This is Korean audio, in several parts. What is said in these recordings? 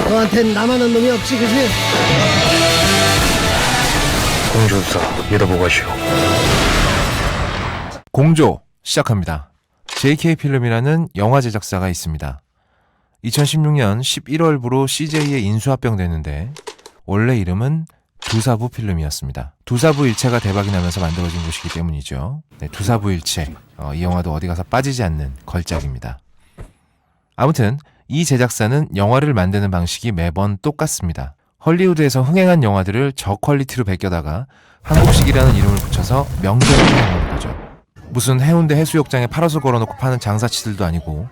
너한텐 나만한 놈이 없지, 그지? 공조사 믿어보고 하시오. 공조 시작합니다. JK 필름이라는 영화 제작사가 있습니다. 2016년 11월부로 CJ에 인수합병됐는데 원래 이름은 두사부 필름이었습니다. 두사부 일체가 대박이 나면서 만들어진 곳이기 때문이죠. 네, 두사부 일체. 이 영화도 어디 가서 빠지지 않는 걸작입니다. 아무튼 이 제작사는 영화를 만드는 방식이 매번 똑같습니다. 헐리우드에서 흥행한 영화들을 저퀄리티로 베껴다가 한국식이라는 이름을 붙여서 명절을 행하는 거죠. 무슨 해운대 해수욕장에 팔아서 걸어놓고 파는 장사치들도 아니고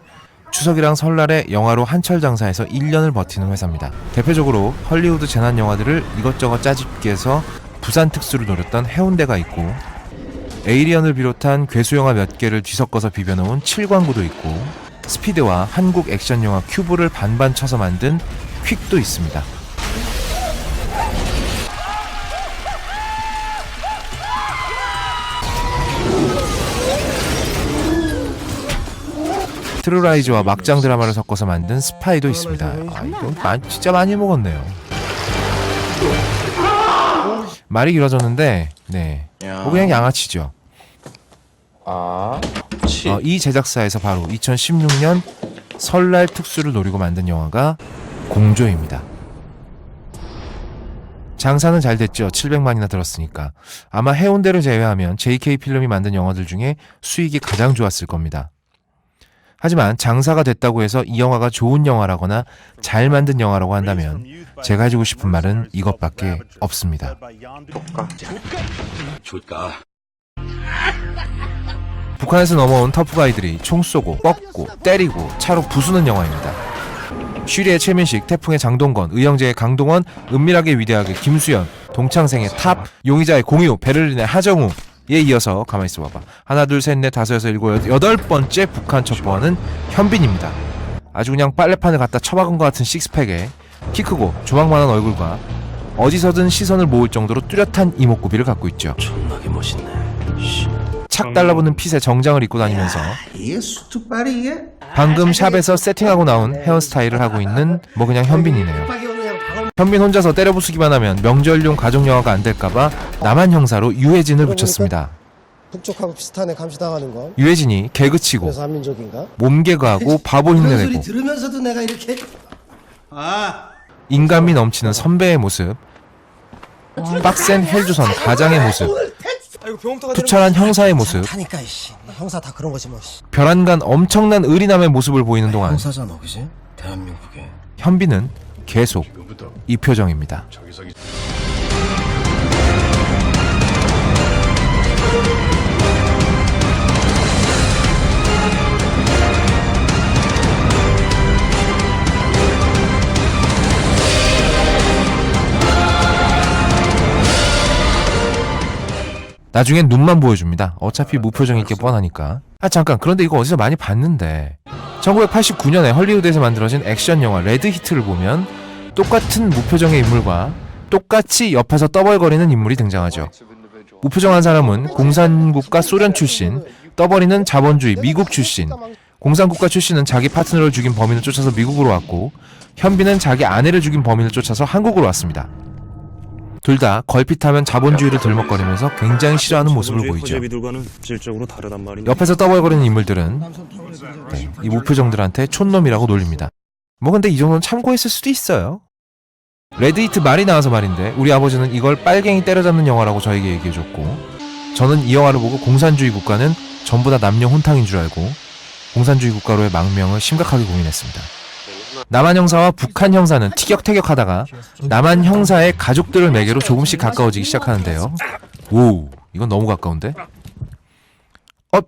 추석이랑 설날에 영화로 한철 장사해서 1년을 버티는 회사입니다. 대표적으로 헐리우드 재난 영화들을 이것저것 짜집기해서 부산 특수를 노렸던 해운대가 있고, 에이리언을 비롯한 괴수 영화 몇 개를 뒤섞어서 비벼놓은 7광구도 있고, 스피드와 한국 액션 영화 큐브를 반반 쳐서 만든 퀵도 있습니다. 트루라이즈와 막장 드라마를 섞어서 만든 스파이도 있습니다. 이건 진짜 많이 먹었네요. 말이 길어졌는데, 네, 그냥 양아치죠. 이 제작사에서 바로 2016년 설날 특수를 노리고 만든 영화가 공조입니다. 장사는 잘 됐죠. 700만이나 들었으니까. 아마 해운대를 제외하면 JK 필름이 만든 영화들 중에 수익이 가장 좋았을 겁니다. 하지만 장사가 됐다고 해서 이 영화가 좋은 영화라거나 잘 만든 영화라고 한다면 제가 해주고 싶은 말은 이것밖에 없습니다. 북한에서 넘어온 터프가이들이 총 쏘고 꺾고 때리고 차로 부수는 영화입니다. 쉬리의 최민식, 태풍의 장동건, 의형제의 강동원, 은밀하게 위대하게 김수현, 동창생의 탑, 용의자의 공유, 베를린의 하정우 에 이어서 가만히 있어봐봐. 하나 둘 셋 넷 다섯 여섯 일곱 여덟 번째 북한 첩보원은 현빈입니다. 아주 그냥 빨래판을 갖다 처박은 것 같은 식스팩에 키 크고 조망만한 얼굴과 어디서든 시선을 모을 정도로 뚜렷한 이목구비를 갖고 있죠. 존나게 멋있네. 착 달라붙는 핏에 정장을 입고 다니면서 이게 수트빨이 이게? 방금 샵에서 세팅하고 나온 헤어스타일을 하고 있는 뭐 그냥 현빈이네요. 현빈 혼자서 때려부수기만 하면 명절용 가족영화가 안 될까봐 남한 형사로 유해진을 붙였습니다. 북쪽하고 비슷하네, 감시당하는 거. 유해진이 개그치고 그래서 한민족인가? 몸개그하고 바보 그런 소리 흉내내고 들으면서도 내가 이렇게 인간미 넘치는 선배의 모습, 빡센 헬조선 가장의 모습, 투철한 형사의 모습, 타니까 이씨. 형사 다 그런 거지 뭐. 별안간 엄청난 의리남의 모습을 보이는 동안 형사잖아, 그지? 대한민국에. 현빈은 계속 이 표정입니다. 나중엔 눈만 보여줍니다. 어차피 무표정일 게 뻔하니까. 잠깐, 그런데 이거 어디서 많이 봤는데 1989년에 헐리우드에서 만들어진 액션 영화 레드히트를 보면 똑같은 무표정의 인물과 똑같이 옆에서 떠벌거리는 인물이 등장하죠. 무표정한 사람은 공산국가 소련 출신, 떠벌이는 자본주의 미국 출신, 공산국가 출신은 자기 파트너를 죽인 범인을 쫓아서 미국으로 왔고, 현빈은 자기 아내를 죽인 범인을 쫓아서 한국으로 왔습니다. 둘 다 걸핏하면 자본주의를 들먹거리면서 굉장히 싫어하는 모습을 보이죠. 옆에서 떠벌거리는 인물들은 이 무표정들한테 촌놈이라고 놀립니다. 뭐 근데 이 정도는 참고했을 수도 있어요. 레드히트 말이 나와서 말인데 우리 아버지는 이걸 빨갱이 때려잡는 영화라고 저에게 얘기해줬고, 저는 이 영화를 보고 공산주의 국가는 전부 다 남녀 혼탕인 줄 알고 공산주의 국가로의 망명을 심각하게 고민했습니다. 남한 형사와 북한 형사는 티격태격하다가 남한 형사의 가족들을 매개로 조금씩 가까워지기 시작하는데요. 오, 이건 너무 가까운데?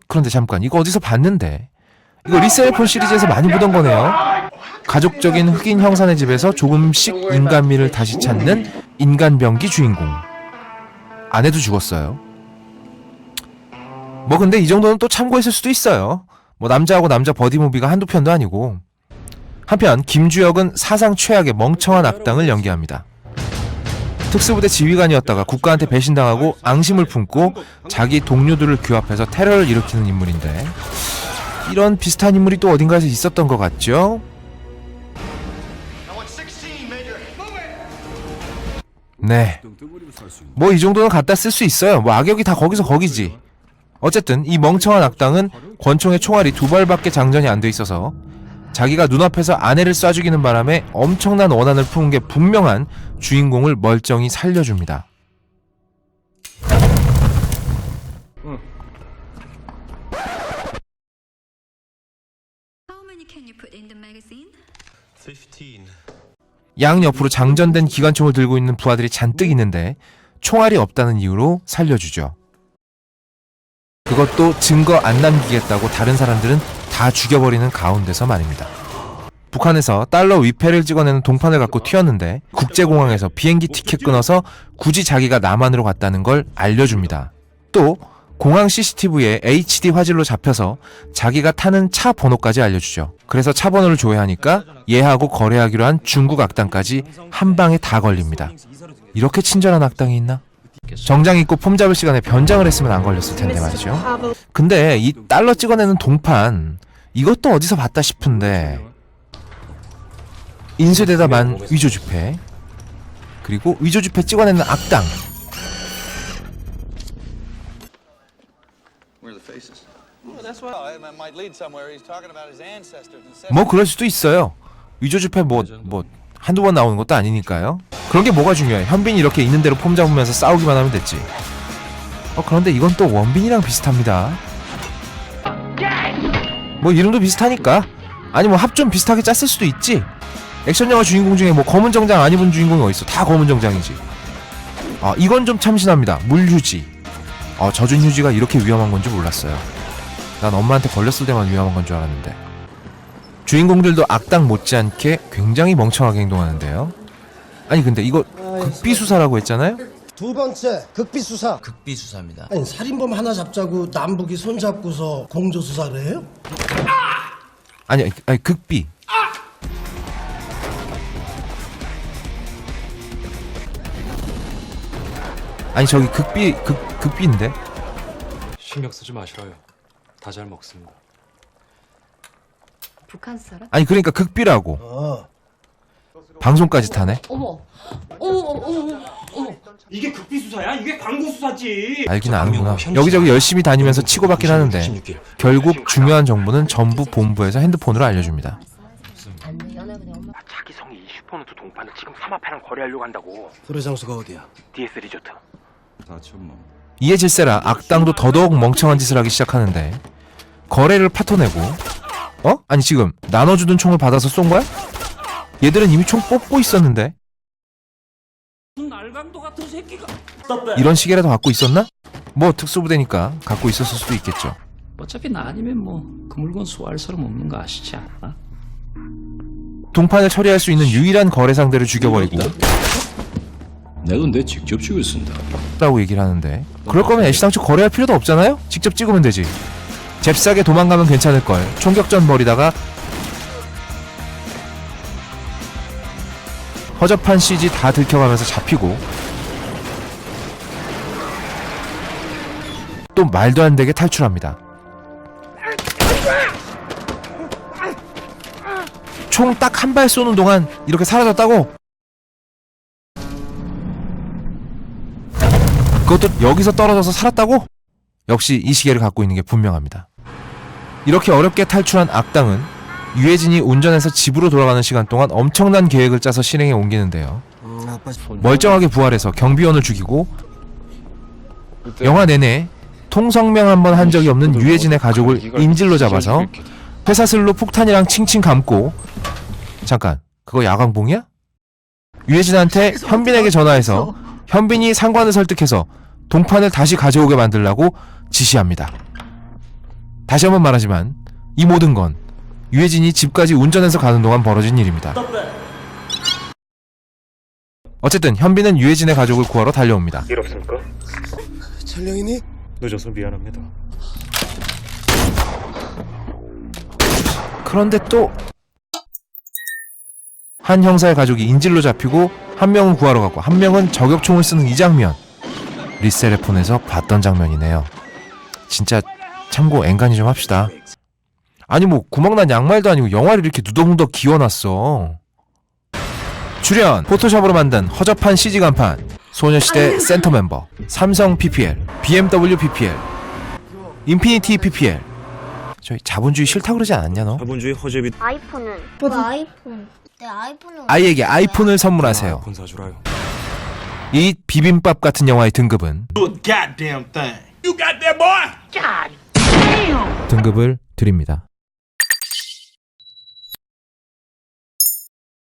그런데 잠깐, 이거 어디서 봤는데? 이거 리셀폰 시리즈에서 많이 보던 거네요. 가족적인 흑인 형사네 집에서 조금씩 인간미를 다시 찾는 인간병기 주인공. 아내도 죽었어요. 뭐 근데 이 정도는 또 참고했을 수도 있어요. 뭐 남자하고 남자 버디무비가 한두 편도 아니고. 한편 김주혁은 사상 최악의 멍청한 악당을 연기합니다. 특수부대 지휘관이었다가 국가한테 배신당하고 앙심을 품고 자기 동료들을 규합해서 테러를 일으키는 인물인데, 이런 비슷한 인물이 또 어딘가에서 있었던 것 같죠? 네, 뭐 이 정도는 갖다 쓸 수 있어요. 뭐 악역이 다 거기서 거기지. 어쨌든 이 멍청한 악당은 권총의 총알이 2발밖에 장전이 안 돼 있어서 자기가 눈앞에서 아내를 쏴 죽이는 바람에 엄청난 원한을 품은 게 분명한 주인공을 멀쩡히 살려줍니다. How many can you put in the magazine? 15. 양 옆으로 장전된 기관총을 들고 있는 부하들이 잔뜩 있는데 총알이 없다는 이유로 살려주죠. 그것도 증거 안 남기겠다고 다른 사람들은 다 죽여버리는 가운데서 말입니다. 북한에서 달러 위패를 찍어내는 동판을 갖고 튀었는데 국제공항에서 비행기 티켓 끊어서 굳이 자기가 남한으로 갔다는 걸 알려줍니다. 또 공항 CCTV에 HD 화질로 잡혀서 자기가 타는 차 번호까지 알려주죠. 그래서 차 번호를 조회하니까 얘하고 거래하기로 한 중국 악당까지 한 방에 다 걸립니다. 이렇게 친절한 악당이 있나? 정장 입고 폼 잡을 시간에 변장을 했으면 안 걸렸을 텐데 말이죠. 근데 이 달러 찍어내는 동판 이것도 어디서 봤다 싶은데 인쇄되다 만 위조지폐 그리고 위조지폐 찍어내는 악당 뭐 그럴 수도 있어요. 위조지폐 뭐 한두 번 나오는 것도 아니니까요. 그런 게 뭐가 중요해. 현빈이 이렇게 있는 대로 폼 잡으면서 싸우기만 하면 됐지. 그런데 이건 또 원빈이랑 비슷합니다. 뭐 이름도 비슷하니까. 아니 뭐 합 좀 비슷하게 짰을 수도 있지. 액션 영화 주인공 중에 뭐 검은 정장 안 입은 주인공이 어딨어. 다 검은 정장이지. 이건 좀 참신합니다. 물휴지. 젖은 휴지가 이렇게 위험한 건지 몰랐어요. 난 엄마한테 걸렸을 때만 위험한 건 줄 알았는데. 주인공들도 악당 못지않게 굉장히 멍청하게 행동하는데요. 아니 근데 이거 극비수사라고 했잖아요? 두 번째 극비수사. 극비수사입니다. 아니 살인범 하나 잡자고 남북이 손잡고서 공조수사를 해요? 아니 극비. 아니 저기 극비인데? 신경 쓰지 마시라요. 다 잘 먹습니다. 북한 사람? 아니 그러니까 극비라고. 방송까지 타네. 어머. 이게 극비수사야? 이게 광고수사지. 알긴 아는구나. 여기저기 열심히 다니면서 치고받긴 하는데 결국 중요한 정보는 전부 본부에서 핸드폰으로 알려줍니다. 자기 성이 20%도 동판을 지금 삼합회랑 거래하려고 한다고. 거래 장소가 어디야? DS 리조트. 이에 질세라 악당도 더더욱 멍청한 짓을 하기 시작하는데 거래를 파토내고 아니 지금 나눠주던 총을 받아서 쏜 거야? 얘들은 이미 총 뽑고 있었는데 날강도 같은 새끼가. 이런 시계라도 갖고 있었나? 뭐 특수부대니까 갖고 있었을 수도 있겠죠. 어차피 나 아니면 뭐 그 물건 소화할 사람 없는 거 아시지 않나? 동판을 처리할 수 있는 유일한 거래 상대를 죽여버리고 내가 내 직접 죽였습니다. 라고 얘기를 하는데 그럴 거면 애시당초 거래할 필요도 없잖아요? 직접 찍으면 되지. 잽싸게 도망가면 괜찮을걸. 총격전 벌이다가 허접한 CG 다 들켜가면서 잡히고 또 말도 안 되게 탈출합니다. 총 딱 한 발 쏘는 동안 이렇게 사라졌다고? 그것도 여기서 떨어져서 살았다고? 역시 이 시계를 갖고 있는 게 분명합니다. 이렇게 어렵게 탈출한 악당은 유해진이 운전해서 집으로 돌아가는 시간 동안 엄청난 계획을 짜서 실행에 옮기는데요. 멀쩡하게 부활해서 경비원을 죽이고 영화 내내 통성명 한 번 한 적이 없는 유해진의 가족을 인질로 잡아서 회사슬로 폭탄이랑 칭칭 감고 잠깐 그거 야광봉이야? 유해진한테 현빈에게 전화해서 현빈이 상관을 설득해서 동판을 다시 가져오게 만들라고 지시합니다. 다시 한번 말하지만 이 모든 건 유해진이 집까지 운전해서 가는 동안 벌어진 일입니다. 어쨌든 현빈은 유해진의 가족을 구하러 달려옵니다. 일 없습니까? 철령이니? 늦어서 미안합니다. 그런데 또 한 형사의 가족이 인질로 잡히고 한 명은 구하러 가고 한 명은 저격총을 쓰는 이 장면 리셀의 폰에서 봤던 장면이네요. 진짜 참고 앵간히 좀 합시다. 아니 뭐 구멍난 양말도 아니고 영화를 이렇게 누더무더 기워놨어. 출연 포토샵으로 만든 허접한 CG 간판, 소녀시대 센터 멤버, 삼성 PPL, BMW PPL, 인피니티 PPL. 저희 자본주의 싫다 그러지 않았냐 너? 자본주의 허접이 아이폰은? 뭐 아이폰? 내 아이폰은 아이에게 아이폰을 선물하세요. 아이폰 사주라요. 이 비빔밥 같은 영화의 등급은 goddamn thing. You got that boy? 등급을 드립니다.